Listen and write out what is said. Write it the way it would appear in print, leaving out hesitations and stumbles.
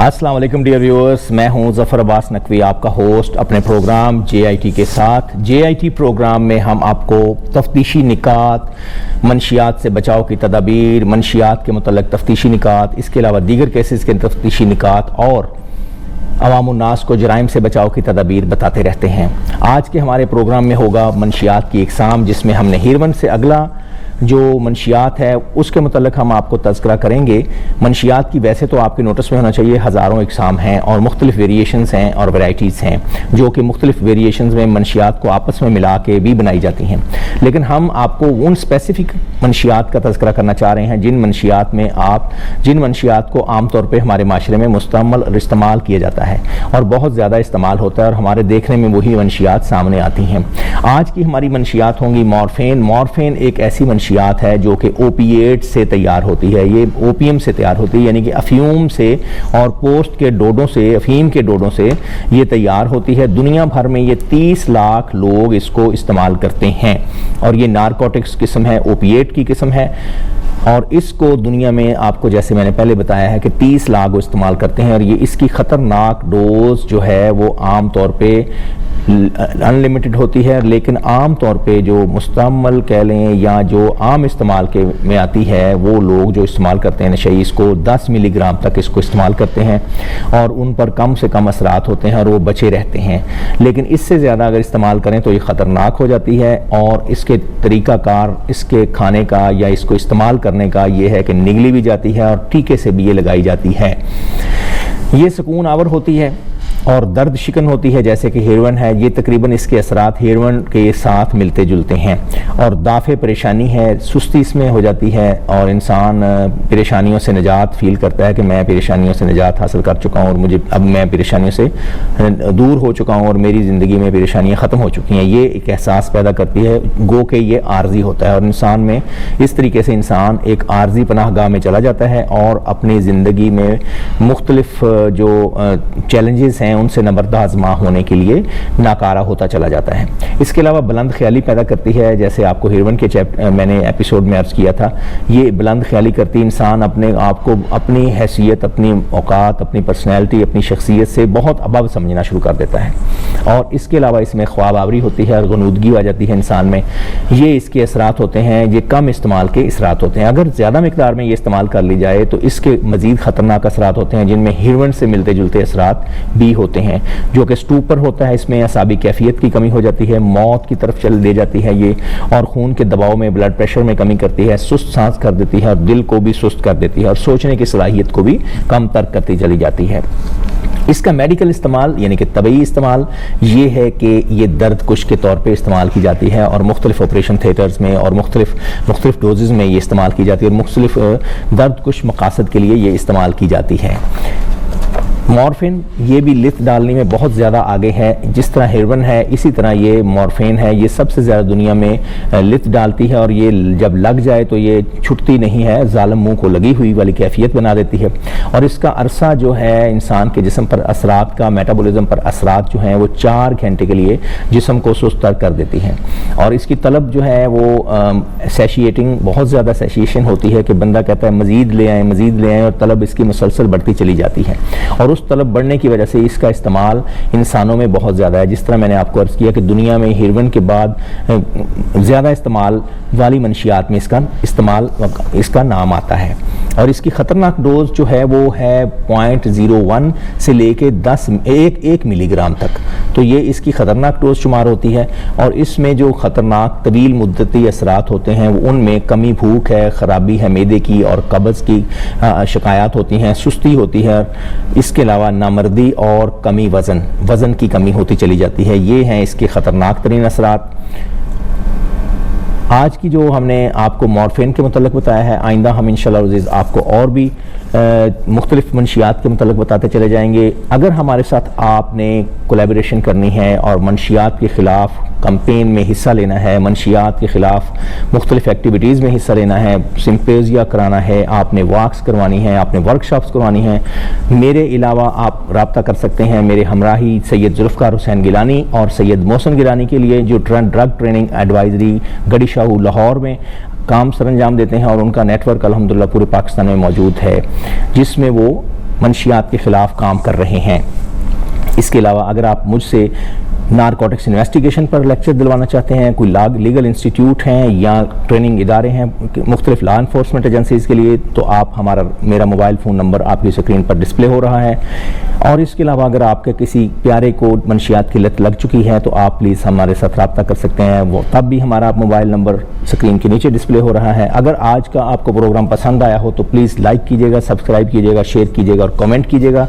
अस्सलाम वालेकुम dear viewers, मैं हूं ज़फ़र अब्बास नकवी, आपका होस्ट अपने प्रोग्राम JIT के साथ। JIT प्रोग्राम में हम आपको तफ्तीशी निकात, मनशियात से बचाव की तदाबीर, मनशियात के मुतल्लिक़ तफ्तीशी निकात, इसके अलावा दीगर केसेस के तफ्तीशी निकात और अवामुन्नास को जराइम से बचाव की तदाबीर बताते रहते हैं। आज के हमारे प्रोग्राम में होगा मनशियात की इकसाम, जिसमें हमने हिरवन से अगला जो मनशियात है उसके मुतल्लिक़ हम आपको तज़किरा करेंगे। मनशियात की वैसे तो आपके नोटिस में होना चाहिए हज़ारों इकसाम हैं और मुख्तलिफ वेरिएशंस हैं और वैराइटीज़ हैं, जो कि मुख्तलिफ वेरिएशंस में मनशियात को आपस में मिला के भी बनाई जाती हैं। लेकिन हम आपको उन स्पेसिफ़िक मनशियात का तज़किरा करना चाह रहे हैं जिन मनशियात को आम तौर पर हमारे माशरे में मुस्तमल इस्तेमाल किया जाता है और बहुत ज़्यादा इस्तेमाल होता है और हमारे देखने में वही मनशियात सामने आती हैं। आज की हमारी मनशियात होंगी मॉर्फिन। मॉर्फिन एक ऐसी मनशियात है जो कि ओपिएट से तैयार होती है। ये ओपीएम से तैयार होती है, यानी कि अफीम से और पोस्ट के डोडों से, अफीम के डोडों से ये तैयार होती है। दुनिया भर में ये 30 लाख लोग इसको इस्तेमाल करते हैं और ये नारकोटिक्स किस्म है, ओपिएट की किस्म है और इसको दुनिया में आपको जैसे मैंने पहले बताया है कि 30 लाख वो इस्तेमाल करते हैं और ये इसकी ख़तरनाक डोज जो है वो आम तौर पे अनलिमिटेड होती है। लेकिन आम तौर पे जो मुस्तमल कह लें या जो आम इस्तेमाल के में आती है, वो लोग जो इस्तेमाल करते हैं नशे, इसको 10 मिलीग्राम तक इसको इस्तेमाल करते हैं और उन पर कम से कम असरात होते हैं और वो बचे रहते हैं। लेकिन इससे ज़्यादा अगर इस्तेमाल करें तो ये ख़तरनाक हो जाती है और इसके तरीक़ाकार इसके खाने का या इसको इस्तेमाल करने का ये है कि निगली भी जाती है और टीके से भी ये लगाई जाती है। ये सुकून आवर होती है और दर्द शिकन होती है जैसे कि हेरोइन है। ये तकरीबन इसके असरात हेरोइन के साथ मिलते जुलते हैं और दाफे परेशानी है, सुस्ती इसमें हो जाती है और इंसान परेशानियों से निजात फील करता है कि मैं परेशानियों से निजात हासिल कर चुका हूँ और मुझे अब मैं परेशानियों से दूर हो चुका हूँ और मेरी ज़िंदगी में परेशानियाँ ख़त्म हो चुकी हैं। ये एक एहसास पैदा करती है, गो के ये आर्जी होता है और इंसान में इस तरीके से इंसान एक आर्जी पनाहगाह में चला जाता है और अपनी ज़िंदगी में मुख्तलिफ जो चैलेंजेस हैं उनसे नबरद आज़मा होने के लिए नाकारा होता चला जाता है। इसके अलावा बुलंद ख्याली पैदा करती है, जैसे आपको हेरोइन के मैंने एपिसोड में अर्ज़ किया था। ये बुलंद ख्याली करती इंसान अपने आप को, अपनी हैसियत, अपनी औकात, अपनी पर्सनैलिटी, अपनी शख्सियत से बहुत अबव समझना शुरू कर देता है और इसके अलावा इसमें ख्वाब आवरी होती है और गनूदगी आ जाती है इंसान में। ये इसके असरात होते हैं, ये कम इस्तेमाल के असरात होते हैं। अगर ज़्यादा मिकदार में ये इस्तेमाल कर ली जाए तो इसके मज़ीद ख़तरनाक असरात होते हैं जिनमें हेरोइन से मिलते जुलते असरात भी होते हैं, जो कि स्टूपर होता है। इसमें असाबी कैफियत की कमी हो जाती है, मौत की तरफ चल दे जाती है ये और खून के दबाव में, ब्लड प्रेशर में कमी करती है, सुस्त सांस कर देती है और दिल को भी सुस्त कर देती है और सोचने की सलाहियत को भी कम तर करती चली जाती है। इसका मेडिकल इस्तेमाल यानी कि तबई इस्तेमाल ये है कि ये दर्द कुश के तौर पे इस्तेमाल की जाती है और मुख्तलिफ ऑपरेशन थिएटर्स में और मुख्तलिफ डोजेज़ में ये इस्तेमाल की जाती है और मुख्तलिफ दर्द कुश मकासद के लिए ये इस्तेमाल की जाती है। मॉर्फिन ये भी लित डालने में बहुत ज़्यादा आगे है। जिस तरह हेरोइन है इसी तरह ये मॉर्फिन है, ये सबसे ज़्यादा दुनिया में लित डालती है और ये जब लग जाए तो ये छुटती नहीं है, जालिम मुंह को लगी हुई वाली कैफियत बना देती है और इसका अरसा जो है इंसान के जिस्म पर असरात का, मेटाबॉलिज्म पर असरात जो हैं वो 4 घंटे के लिए जिस्म को सुस्त कर देती हैं और इसकी तलब जो है वो सैशिएटिंग, बहुत ज़्यादा सैशिएशन होती है कि बंदा कहता है मज़ीद ले आएँ और तलब इसकी मुसलसल बढ़ती चली जाती है और उस तलब बढ़ने की वजह से इसका इस्तेमाल इंसानों में बहुत ज़्यादा है। जिस तरह मैंने आपको अर्ज़ किया कि दुनिया में हेरोइन के बाद ज़्यादा इस्तेमाल वाली मनशियात में इसका नाम आता है और इसकी ख़तरनाक डोज जो है वो है 0.01 से लेके 1 मिलीग्राम तक। तो ये इसकी ख़तरनाक डोज शुमार होती है और इसमें जो ख़तरनाक तवील मुद्दती असरात होते हैं उनमें कमी भूख है, ख़राबी है मैदे की और कब्ज़ की शिकायत होती हैं, सुस्ती होती है। इसके अलावा नामर्दी और कमी वज़न की कमी होती चली जाती है। ये हैं इसके ख़तरनाक तरीन असरात। आज की जो हमने आपको मॉर्फिन के मुतल्लिक़ बताया है, आइंदा हम इंशाअल्लाह अज़ीज़ आपको और भी मुख्तलिफ मनशियात के मुतल्लिक़ बताते चले जाएंगे। अगर हमारे साथ आपने कोलैबोरेशन करनी है और मनशियात के ख़िलाफ़ कैंपेन में हिस्सा लेना है, मनशियात के ख़िलाफ़ मुख्तलिफ एक्टिविटीज़ में हिस्सा लेना है, सिम्पोजिया कराना है, आपने वॉक्स करवानी है, आपने वर्कशॉप्स करवानी है, मेरे अलावा आप रब्ता कर सकते हैं मेरे हमराही सैयद ज़ुल्फ़िकार हुसैन गिलानी और सैयद मोहसिन गिलानी के लिए, जो ड्रग ट्रेनिंग एडवाइजरी गड़ी शाहू लाहौर में काम सर अंजाम देते हैं और उनका नेटवर्क अल्हम्दुलिल्लाह पूरे पाकिस्तान में मौजूद है, जिसमें वो منشیات کے خلاف کام کر رہے ہیں۔ اس کے علاوہ اگر آپ مجھ سے نارکوٹکس انویسٹیگیشن پر لیکچر دلوانا چاہتے ہیں، کوئی لیگل انسٹیٹیوٹ ہیں یا ٹریننگ ادارے ہیں مختلف لا انفورسمنٹ ایجنسیز کے لیے، تو آپ میرا موبائل فون نمبر آپ کی اسکرین پر ڈسپلے ہو رہا ہے۔ اور اس کے علاوہ اگر آپ کے کسی پیارے کو منشیات کی لت لگ چکی ہے تو آپ پلیز ہمارے ساتھ رابطہ کر سکتے ہیں، وہ تب بھی ہمارا موبائل نمبر اسکرین کے نیچے ڈسپلے ہو رہا ہے۔ اگر آج کا آپ کو پروگرام پسند آیا ہو تو پلیز لائک کیجیے گا، سبسکرائب کیجیے گا، شیئر کیجیے گا اور کمنٹ کیجیے گا۔